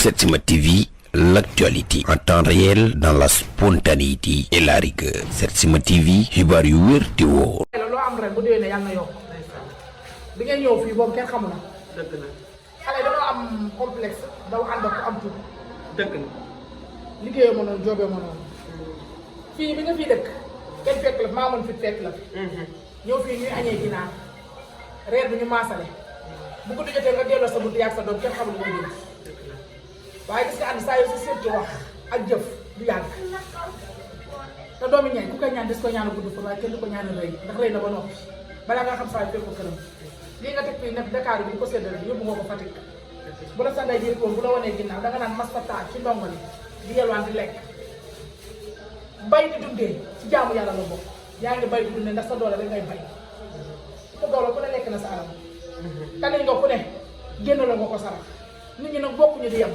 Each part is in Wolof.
Setsima TV, l'actualité en temps réel dans la spontanéité et la rigueur. Setsima TV, xibaar yu wér te wóor. loo am ren bu déwénee yàlla na yokk bi ngeen ñëw fii boobu kenn xamu na dëgg la xale dañoo am complexe daw ànd ak am tuuti dëgg la liggéeyoo ma noonu joobee ma noonu fii bi nga fii dëkk kenn fekk la maa mën fi fekk la ñëw fii ñuy añee ginaar reer bi ñu maasale bu ko jotee nga delloo sa bunt yàgg sa doom kenn xamul nga jël waaye gis nga ànd saa yoo si seet wax ak jëf du yàgg te doomi ñaan ku koy ñaan des ko ñaan gudd fa waaye kenn du ko ñaan rëy ndax rëy na ba noppi balaa nga xam saa yu fekk ko këram lii nga teg fii nag Dakar bi di ko séddale yóbbu nga ko Fatick bu la sanday jël woon bu la wanee ginnaaw danga naan mastata ci ndongoli di yelwaan di lekk bay di dundee ci jaamu yàlla la bokk yaa ngi bay di dundee ndax sa doole rek ngay bay ku doole ku ne lekk na sa alal tane nga ku ne génn la nga ko sarax nit ñi nag bokkuñu di yem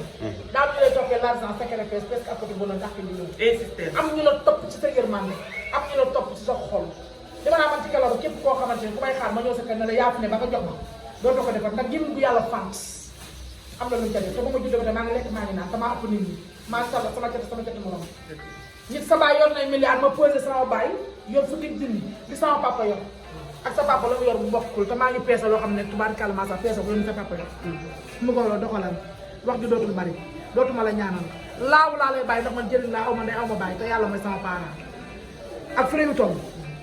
daal ñu lay toppee l'argent sacrifice presque à côté bu na ndax di ñëw insister am ñu la topp ci sa yërmande am ñu la topp ci sa xol dama naa man ci kalaru képp koo xamante ne ku may xaar ma ñëw sa kër ne la yaa fi ne ba nga jox ma dootoo ko defar ndax gémmiñ bu yàlla fant am na lu ñu ko def te ba ma juddoo ba maa ngi lekk maa ngi naan te maa ëpp nit ñi macha allah sama cati morom nit sa baay yor nay milliard ma posé sama baay yor fukki junni li sama papa yor ak sa papa la mu yor bu bokkul te maa ngi peese loo xam ne tubaarkàlla maa sax peese ko yoon sa papa yor mu ko la doxalal wax ji dootul bari dootuma la ñaanal laaw laa lay bàyyi ndax man jëriñ laa aw ma ne aw ma bàyyi te yàlla mooy sama parent ak fi réew mi toll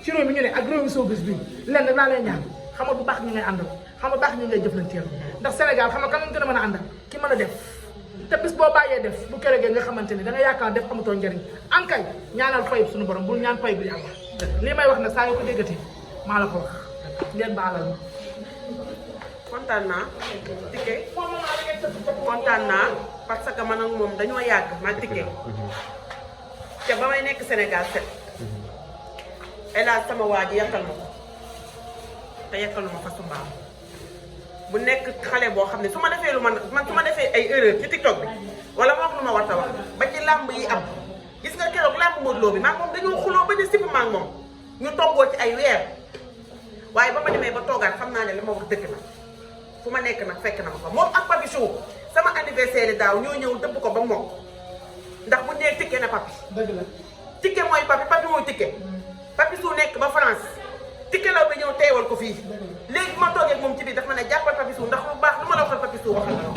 ci réew mi ñu ne ak réew mi soo gis bi lenn rek laa lay ñaan xam nga bu baax ñi ngay àndal xam nga baax ñi ngay jëflanteel ndax Sénégal xam nga kan lañ gën a mën a àndal ki mën a def te bis boo bàyyee def bu keroogee nga xamante ni da nga yaakaar def amutoo njëriñ ankay ñaanal fay suñu borom bul ñaan fay bi yàlla lii may wax nag saa yoo ko déggati maa la ko wax ngeen baalal ma kontaan naa Tické kontaan naa parce que man ak moom dañoo yàgg maa Tické te ba may nekk Sénégal set hélas sama waa ji yàkkal ma ko te yàkkalu ma fasu mbaam bu nekk xale boo xam ne su ma defee lu man su ma defee ay erreur ci TikTok bi wala ma wax lu ma war a wax ba ci làmb yi am gis nga keroog làmb Modou Lo bi maa moom dañoo xuloo ba ne sipp maa moom ñu toggoo ci ay weer waaye ba ma demee ba toogaat xam naa ne li ma wax dëgg na fu ma nekk nag fekk na ma fa moom ak Papi Chou sama anniversaire yi daaw ñoo ñëw dëpp ko ba mokk ndax bu nee Tické na Papi dëgg la Tické mooy Papi Papi mooy Tické Papi Chou nekk ba France Tické law bi ñëw teewal ko fii léegi ma toogee moom ci biir daf ma ne jàppal Papi Chou ndax lu baax lu ma la waxal Papi Chou waxal la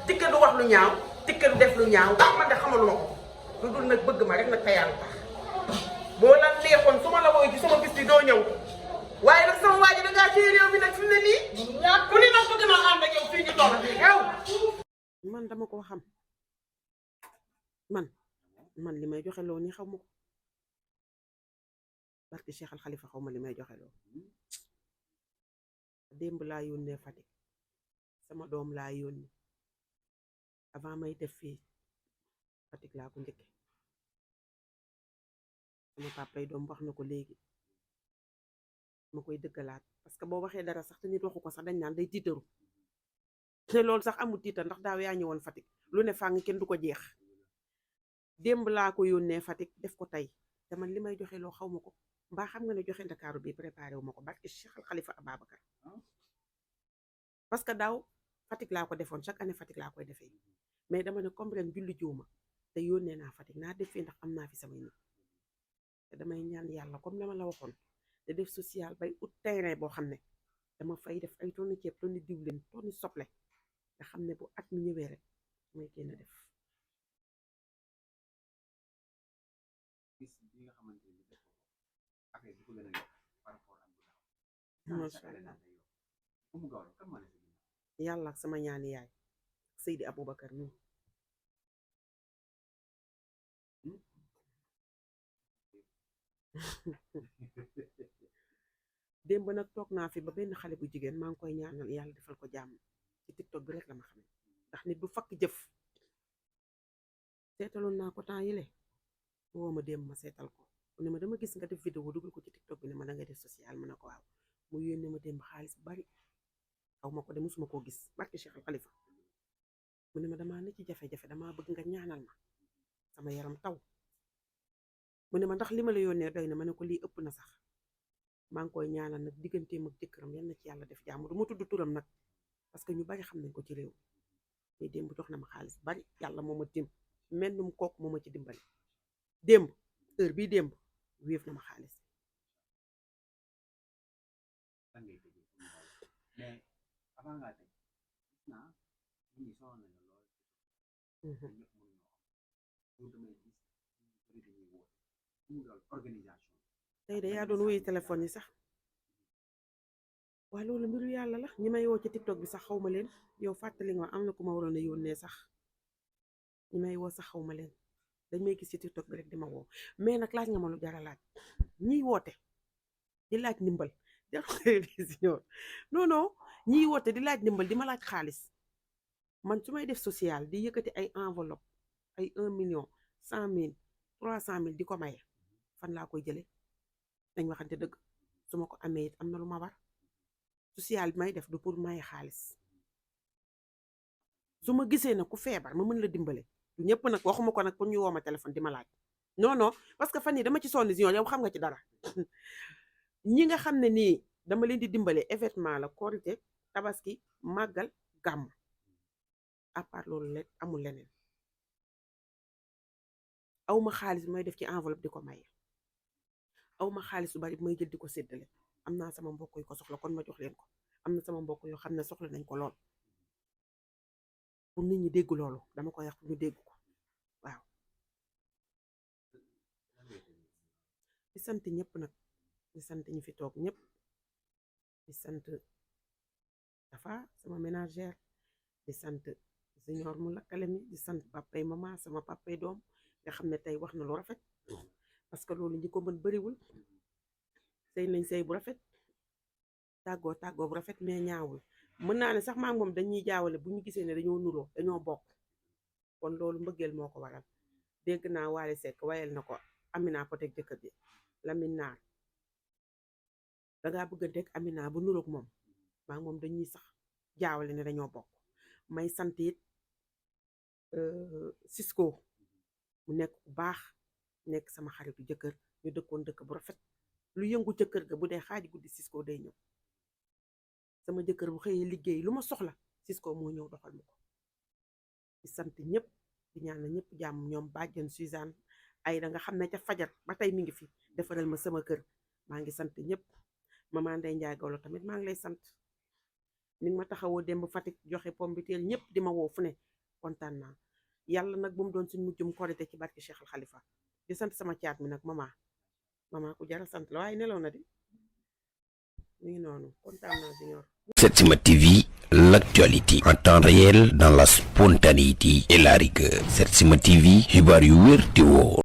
Tické du wax lu ñaaw Tické du def lu ñaaw ndax man de xamaluma ko lu dul nag bëgg ma rek nag te yàlla tax boo la neexoon su ma la woy ci sama bis bi doo ñëw waaye nag sama waa ji da ngaa téye réew mi nag fi mu ne nii ku ni nag bëgg naa ànd ak yow fii ñu toll yow man dama ko xam man li may joxe loo ni xaw ma ko barke Cheikh Al Khalifa xaw ma li may joxe loo démb laa yónnee Fatick sama doom laa yónni avant may def fii Fatick laa ko njëkke sama papa yi doom wax na ko léegi ma koy dëggalaat parce que boo waxee dara sax te nit waxu ko sax dañ naan day tiitaru te loolu sax amul tiitar ndax daaw yaa ñëwoon Fatick lu ne fàng kenn du ko jeex démb laa ko yónnee Fatick def ko tey te man li may joxe loo xaw ma ko mbaa xam nga ne joxe Ndakaaru bi préparé wu ma ko barke Cheikh Al Khalifa Ababacar parce que daaw Fatick laa ko defoon chaque année Fatick laa koy defee mais dama ne comme ren julli jiwma te yónnee naa Fatick naa def fii ndax am naa fi samay nit te damay ñaan yàlla comme la ma la waxoon te def social bay ut terrain boo xam ne dama fay def ay tonni ceeb tonni diwlin tonni soble nga xam ne bu at mi ñëwee rek mooy génn def macha allah yàlla ak sama ñaani yaay Seydi Aboubacar mi démb nag toog naa fi ba benn xale bu jigéen maa ngi koy ñaanal yàlla defal ko jàmm ci TikTok bi rek la ma xamee ndax nit bu fakk jëf seetaloon naa ko temps yële woo ma démb ma seetal ko mu ne ma dama gis nga def vidéo dugal ko ci TikTok bi ne ma da ngay def social mu ne ko waaw mu yónnee ma démb xaalis bu bari xaw ma ko de musuma koo gis barke Cheikh Al Khalifa mu ne ma damaa ne ci jafe-jafe damaa bëgg nga ñaanal ma sama yaram taw mu ne ma ndax li ma la yónnee doy na ma ne ko lii ëpp na sax maa ngi koy ñaanal nag digganteem ak jëkkëram yal na ci yàlla def jàmm du ma tudd turam nag parce que ñu bari xam nañ ko ci réew mais démb jox na ma xaalis bari yàlla moo ma tim mennum kooku moo ma ci dimbali démb heure bii démb wéef na ma xaalis. mais avant ngaa teg gis naa nit ñi soxla nañu lool ñëpp mënuñoo am damay gis ñu bëri dañuy woote mu doon organisation tey de yaa doon wuyu téléphone yi sax waaye loolu mbiru yàlla la ñi may woo ci TikTok bi sax xaw ma leen yow fàttali nga am na ku ma waroon a yónnee sax ñi may woo sax xaw ma leen dañ may gis ci TikTok bi rek di ma woo mais nag laaj nga ma lu jar a laaj ñiy woote di laaj ndimbal jasiñor non non ñiy woote di laaj ndimbal di ma laaj xaalis man su may def social di yëkkati ay enveloppe ay 1 million 100 000 300 000 di ko maye fan laa koy jële dañ waxante dëgg su ma ko amee it am na lu ma war social bi may def du pour maye xaalis su ma gisee nag ku feebar ma mën la dimbale du ñëpp nag waxuma ko nag pour ñu woo ma téléphone di ma laaj non non parce que fan yi dama ci sonn si yow xam nga ci dara ñi nga xam ne nii dama leen di dimbale événement la korité tabaski màggal gàmm à part loolu rek amul leneen awma xaalis bi may def ci enveloppe di ko maye awma xaalis bu bari bi may jël di ko séddale am naa sama mbokk yu ko soxla kon ma jox leen ko am na sama mbokk yoo xam ne soxla nañ ko lool pour nit ñi dégg loolu dama ko wax ñu dégg ko waaw di sant ñëpp nag di sant ñi fi toog ñëpp di sant dafa sama ménagère di sant junior mu lakkale mi di sant papay mama sama papay doom nga xam ne tey wax na lu rafet parce que loolu ñi ko mën bariwul sëy nañ sëy bu rafet tàggoo bu rafet mais ñaawul mën naa ne sax maa moom dañuy jaawale bu ñu gisee ne dañoo nuroo dañoo bokk kon loolu mbëggeel moo ko waral dégg naa Wally Seck wayal na ko Amina Potek jëkkër ji Lamine Naar dangaa bëggante ak Amina bu nuroog moom maa moom dañuy sax jaawale ne dañoo bokk may sant it Cisco mu nekk bu baax nekk sama xaritu jëkkër ñu dëkkoon dëkk bu rafet lu yëngu ca kër ga bu dee xaaj guddi Cisco day ñëw sama jëkkër bu xëyee liggéey lu ma soxla Cisco moo ñëw doxal ma ko di sant ñëpp di ñaanal ñëpp jàmm ñoom bàjjen Suzanne ay da nga xam ne ca fajar ba tey mi ngi fi defaral ma sama kër maa ngi sant ñëpp maman Ndeye Ndiaye Gawlo tamit maa ngi lay sant ni nga ma taxawoo démb Fatick joxe pomme de terre ñëpp di ma woo fu ne kontaan naa yàlla nag bu mu doon suñ mujjum korite ci barke Cheikh Al Khalifa di sant sama caat mi nag mama ku jaral sant la waaye nelaw na di mi ngi noonu kontaan naa junior. Setsima TV, l'actualité en temps réel dans la spontanéité et la rigueur. Setsima TV, xibaar yu wér te wóor.